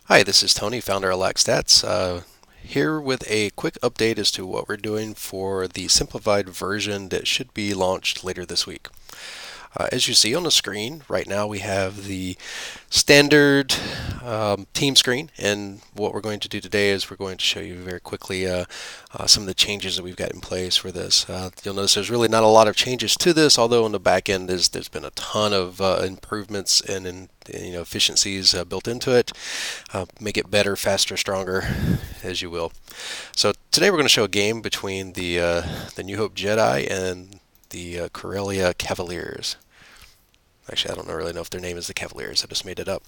Hi, this is Tony, founder of LackStats, here with a quick update as to what we're doing for the simplified version that should be launched later this week. As you see on the screen, right now we have the standard team screen, and what we're going to do today is we're going to show you very quickly some of the changes that we've got in place for this. You'll notice there's really not a lot of changes to this, although on the back end there's been a ton of improvements and efficiencies built into it. Make it better, faster, stronger, as you will. So today we're going to show a game between the New Hope Jedi and the Corellia Cavaliers. Actually, I don't really know if their name is the Cavaliers. I just made it up.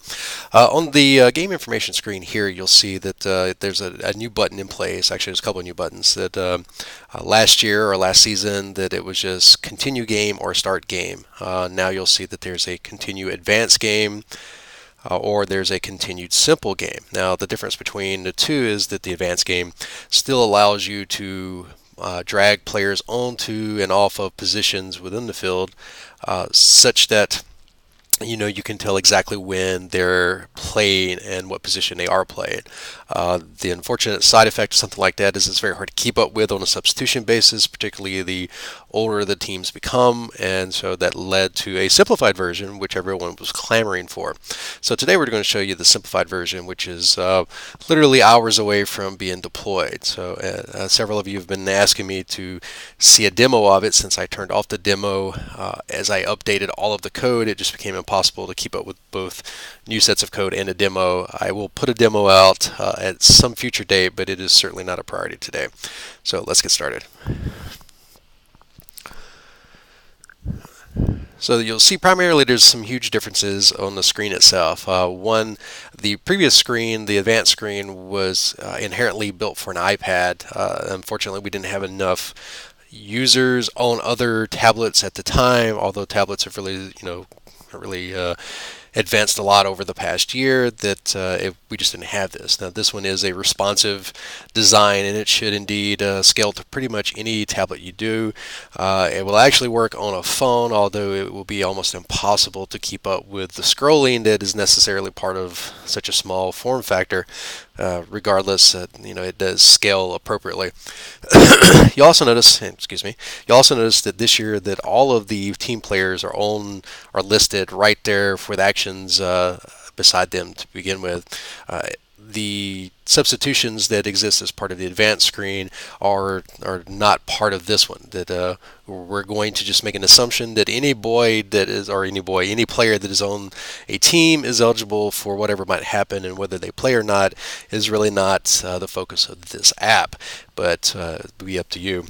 On the game information screen here, you'll see that there's a new button in place. Actually, there's a couple of new buttons that last year or last season that it was just continue game or start game. Now you'll see that there's a continue advanced game or there's a continued simple game. Now, the difference between the two is that the advanced game still allows you to drag players onto and off of positions within the field such that you can tell exactly when they're playing and what position they are playing. The unfortunate side effect of something like that is it's very hard to keep up with on a substitution basis, particularly the older the teams become, and so that led to a simplified version, which everyone was clamoring for. So today we're going to show you the simplified version, which is literally hours away from being deployed. So several of you have been asking me to see a demo of it. Since I turned off the demo as I updated all of the code, it just became impossible to keep up with both new sets of code and a demo. I will put a demo out at some future date, but it is certainly not a priority today. So let's get started. So you'll see primarily there's some huge differences on the screen itself. One, the previous screen, the advanced screen, was inherently built for an iPad. Unfortunately, we didn't have enough users on other tablets at the time, although tablets have really advanced a lot over the past year, that we just didn't have this. Now this one is a responsive design, and it should indeed scale to pretty much any tablet you do. It will actually work on a phone, although it will be almost impossible to keep up with the scrolling that is necessarily part of such a small form factor. Regardless, it does scale appropriately. You also notice, that this year that all of the team players are listed right there with actions beside them to begin with. The substitutions that exist as part of the advanced screen are not part of this one. That we're going to just make an assumption that any player that is on a team is eligible for whatever might happen, and whether they play or not is really not the focus of this app, but it'll be up to you.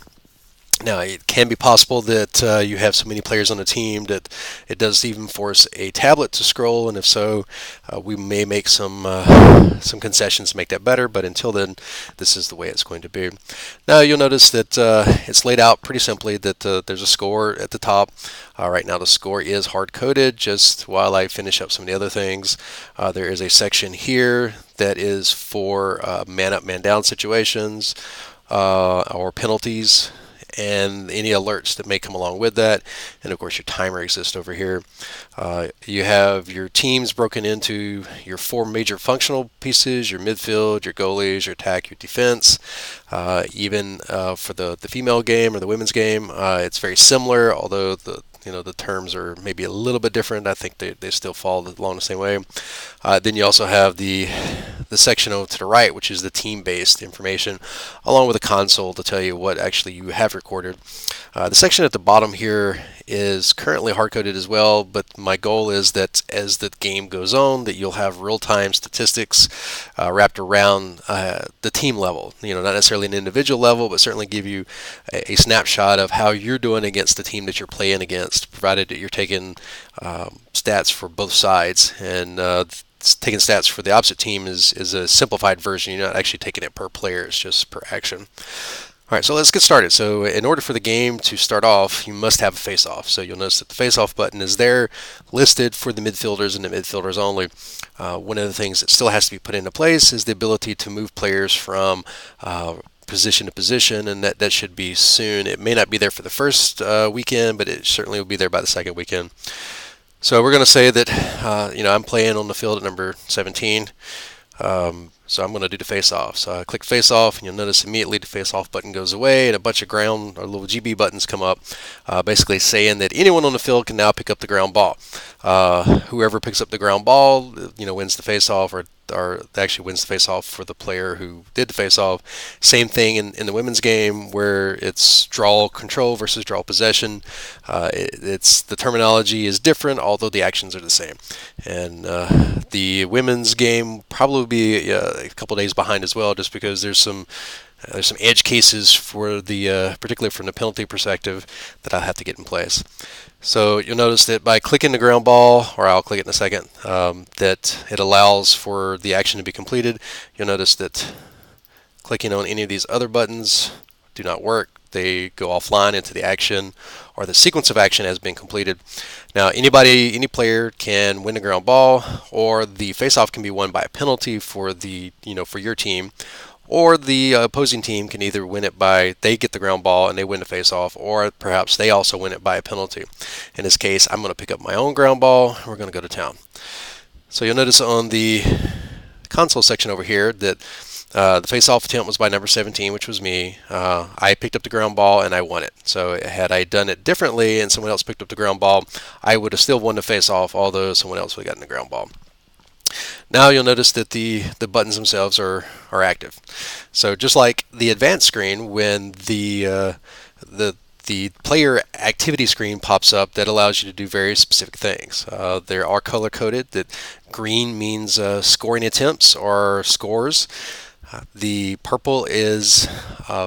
Now, it can be possible that you have so many players on a team that it does even force a tablet to scroll, and if so, we may make some concessions to make that better, but until then, this is the way it's going to be. Now, you'll notice that it's laid out pretty simply, that there's a score at the top. Right now, the score is hard-coded. Just while I finish up some of the other things, there is a section here that is for man-up, man-down situations or penalties, and any alerts that may come along with that. And of course, your timer exists over here. You have your teams broken into your four major functional pieces: your midfield, your goalies, your attack, your defense. Even for the female game or the women's game, it's very similar, although the terms are maybe a little bit different. I think they still fall along the same way. Then you also have the section over to the right, which is the team-based information, along with a console to tell you what actually you have recorded. The section at the bottom here is currently hard-coded as well, but my goal is that as the game goes on, that you'll have real-time statistics wrapped around the team level. Not necessarily an individual level, but certainly give you a snapshot of how you're doing against the team that you're playing against, provided that you're taking stats for both sides. And taking stats for the opposite team is a simplified version. You're not actually taking it per player, it's just per action. All right, so let's get started. So in order for the game to start off, you must have a face-off. So you'll notice that the face-off button is there, listed for the midfielders and the midfielders only. One of the things that still has to be put into place is the ability to move players from position to position, and that should be soon. It may not be there for the first weekend, but it certainly will be there by the second weekend. So we're going to say that I'm playing on the field at number 17. So I'm going to do the face off. So I click face off, and you'll notice immediately the face off button goes away, and a bunch of ground or little GB buttons come up, basically saying that anyone on the field can now pick up the ground ball. Whoever picks up the ground ball, wins the face off, or actually wins the face off for the player who did the face off. Same thing in the women's game where it's draw control versus draw possession. It's the terminology is different, although the actions are the same. And the women's game probably be a couple days behind as well, just because there's some edge cases for the particularly from the penalty perspective that I'll have to get in place. So you'll notice that by clicking the ground ball, or I'll click it in a second, that it allows for the action to be completed. You'll notice that clicking on any of these other buttons do not work. They go offline into the action, or the sequence of action has been completed. Now any player can win the ground ball, or the face-off can be won by a penalty for for your team, or the opposing team can either win it by they get the ground ball and they win the face-off, or perhaps they also win it by a penalty. In this case, I'm going to pick up my own ground ball, and we're going to go to town. So you'll notice on the console section over here that the face-off attempt was by number 17, which was me. I picked up the ground ball and I won it. So had I done it differently and someone else picked up the ground ball, I would have still won the face-off, although someone else would have gotten the ground ball. Now you'll notice that the buttons themselves are active. So just like the advanced screen, when the player activity screen pops up, that allows you to do very specific things. There are color coded. That green means scoring attempts or scores. The purple is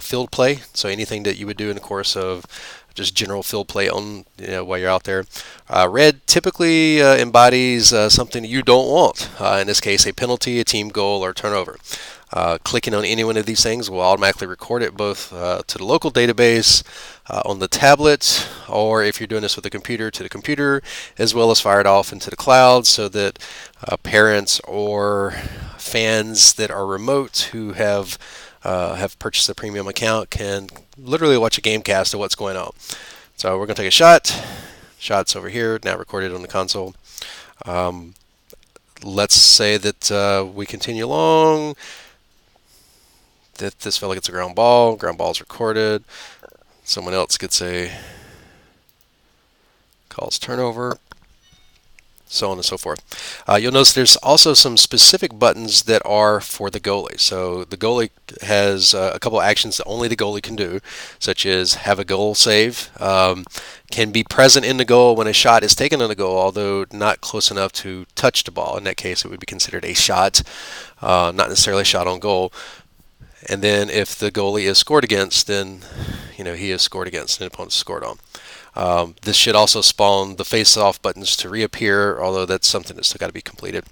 field play, so anything that you would do in the course of just general field play on while you're out there. Red typically embodies something you don't want. In this case, a penalty, a team goal, or turnover. Clicking on any one of these things will automatically record it both to the local database on the tablet, or if you're doing this with a computer, to the computer, as well as fire it off into the cloud, so that parents or fans that are remote who have purchased a premium account can literally watch a game cast of what's going on. So we're going to take a shot. Shot's over here, now recorded on the console. Let's say that we continue along, that this fella gets a ground ball is recorded, someone else gets a calls turnover, so on and so forth. You'll notice there's also some specific buttons that are for the goalie. So the goalie has a couple of actions that only the goalie can do, such as have a goal save, can be present in the goal when a shot is taken on the goal, although not close enough to touch the ball. In that case, it would be considered a shot, not necessarily a shot on goal. And then if the goalie is scored against, then he is scored against and the opponent's scored on. This should also spawn the face-off buttons to reappear, although that's something that's still got to be completed.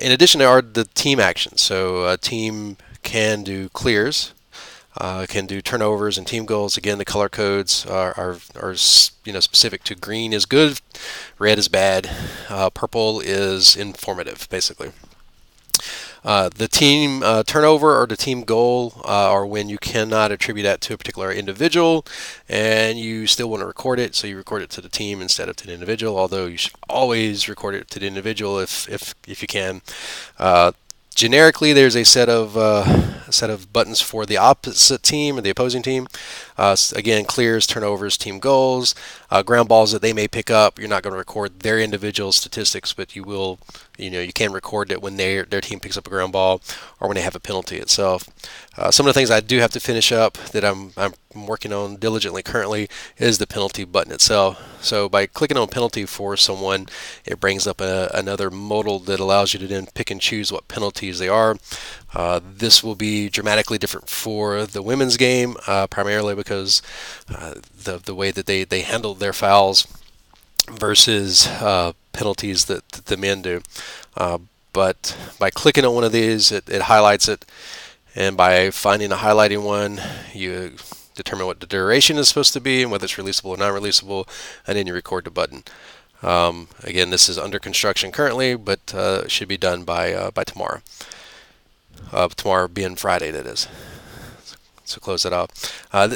In addition, there are the team actions. So a team can do clears, can do turnovers and team goals. Again, the color codes are specific to green is good, red is bad, purple is informative, basically. The team turnover or the team goal are when you cannot attribute that to a particular individual and you still want to record it, so you record it to the team instead of to the individual, although you should always record it to the individual if you can. Generically, there's a set of buttons for the opposite team or the opposing team. Again, clears, turnovers, team goals, ground balls that they may pick up. You're not going to record their individual statistics, but you will. You can record it when their team picks up a ground ball or when they have a penalty itself. Some of the things I do have to finish up that I'm working on diligently currently is the penalty button itself. So by clicking on penalty for someone, it brings up another modal that allows you to then pick and choose what penalties they are. This will be dramatically different for the women's game, primarily because the way that they handle their fouls versus penalties that the men do. But by clicking on one of these, it highlights it, and by finding a highlighting one, you determine what the duration is supposed to be and whether it's releasable or non-releasable, and then you record the button. Again, this is under construction currently, but should be done by tomorrow. Tomorrow being Friday, that is. So close it out.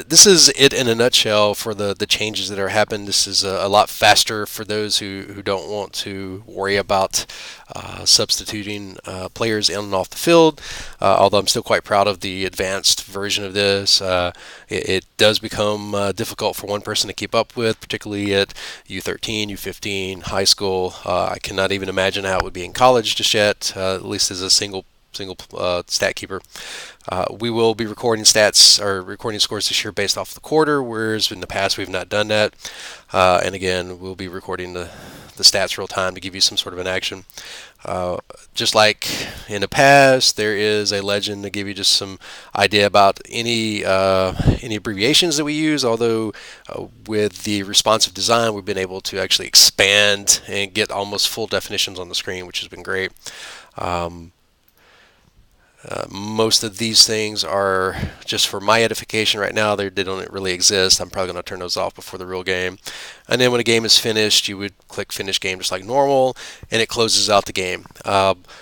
This is it in a nutshell for the changes that are happened. This is a lot faster for those who don't want to worry about substituting players in and off the field. Although I'm still quite proud of the advanced version of this. It does become difficult for one person to keep up with, particularly at U13, U15, high school. I cannot even imagine how it would be in college just yet, at least as a single stat keeper. We will be recording stats or recording scores this year based off the quarter, whereas in the past we've not done that. And again, we'll be recording the stats real time to give you some sort of an action. Just like in the past, there is a legend to give you just some idea about any abbreviations that we use. Although with the responsive design, we've been able to actually expand and get almost full definitions on the screen, which has been great. Most of these things are just for my edification right now. They don't really exist. I'm probably going to turn those off before the real game. And then when a game is finished, you would click Finish Game just like normal, and it closes out the game.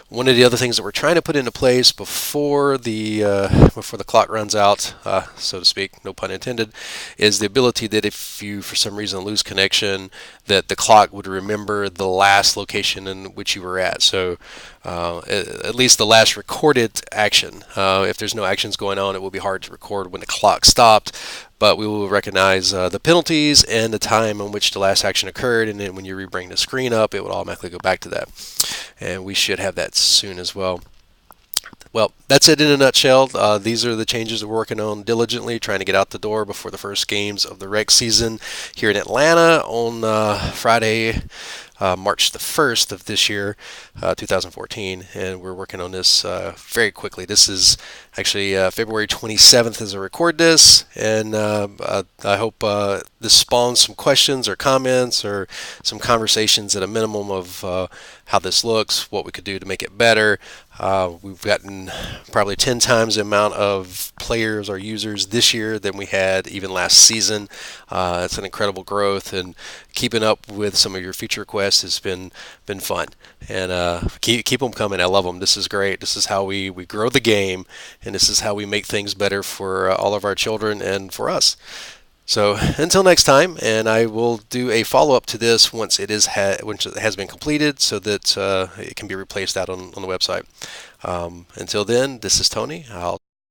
One of the other things that we're trying to put into place before the clock runs out, so to speak, no pun intended, is the ability that if you for some reason lose connection, that the clock would remember the last location in which you were at. So at least the last recorded action. If there's no actions going on, it will be hard to record when the clock stopped, but we will recognize the penalties and the time in which the last action occurred, and then when you rebring the screen up, it will automatically go back to that. And we should have that soon as well. Well, that's it in a nutshell. These are the changes we're working on diligently, trying to get out the door before the first games of the rec season here in Atlanta on Friday, March the 1st of this year, 2014, and we're working on this very quickly. This is actually February 27th as I record this, and I hope this spawns some questions or comments or some conversations at a minimum of how this looks, what we could do to make it better. We've gotten probably 10 times the amount of players or users this year than we had even last season. It's an incredible growth, and keeping up with some of your feature requests has been fun. And keep them coming. I love them. This is great. This is how we grow the game, and this is how we make things better for all of our children and for us. So until next time, and I will do a follow-up to this once it has been completed, so that it can be replaced out on the website. Until then, this is Tony. I'll